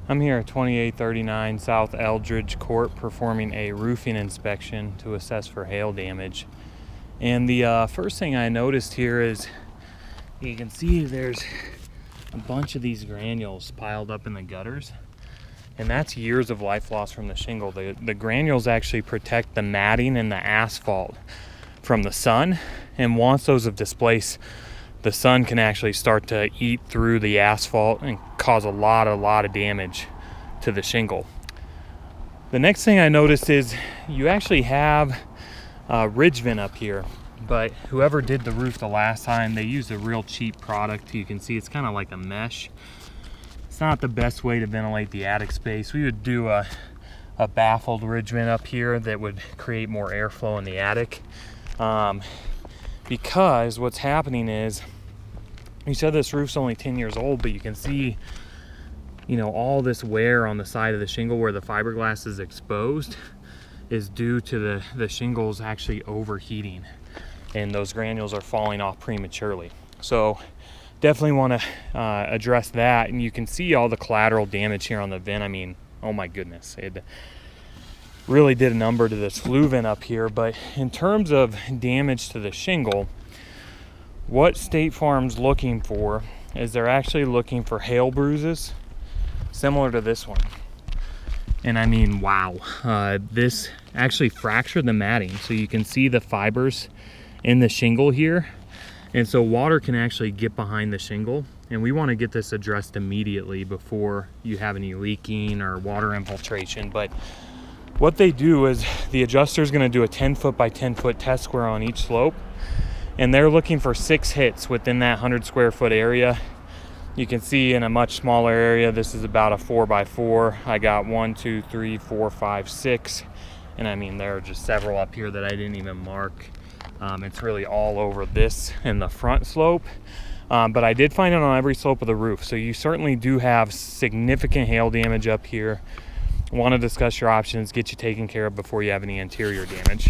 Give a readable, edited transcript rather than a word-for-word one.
I'm here at 2839 South Eldridge Court performing a roofing inspection to assess for hail damage. And the first thing I noticed here is you can see there's a bunch of these granules piled up in the gutters. And that's years of life loss from the shingle. The granules actually protect the matting and the asphalt from the sun. And once those have displaced, the sun can actually start to eat through the asphalt and cause a lot of damage to the shingle. The next thing I noticed is you actually have a ridge vent up here, but whoever did the roof the last time, they used a real cheap product. You can see it's kind of like a mesh. It's not the best way to ventilate the attic space. We would do a baffled ridge vent up here that would create more airflow in the attic. Because what's happening is, you said this roof's only 10 years old, but you can see, you know, all this wear on the side of the shingle where the fiberglass is exposed is due to the shingles actually overheating, and those granules are falling off prematurely. So definitely want to address that. And you can see all the collateral damage here on the vent. I mean, oh my goodness, it really did a number to this flue vent up here. But in terms of damage to the shingle, what State Farm's looking for is they're actually looking for hail bruises similar to this one. And I mean, wow, this actually fractured the matting. So you can see the fibers in the shingle here. And so water can actually get behind the shingle. And we want to get this addressed immediately before you have any leaking or water infiltration. But what they do is the adjuster is going to do a 10-foot by 10-foot test square on each slope, and they're looking for 6 hits within that 100 square foot area. You can see in a much smaller area, this is about a 4x4. I got 1, 2, 3, 4, 5, 6, and I mean there are just several up here that I didn't even mark. It's really all over this and the front slope, but I did find it on every slope of the roof. So you certainly do have significant hail damage up here. Want to discuss your options, get you taken care of before you have any interior damage.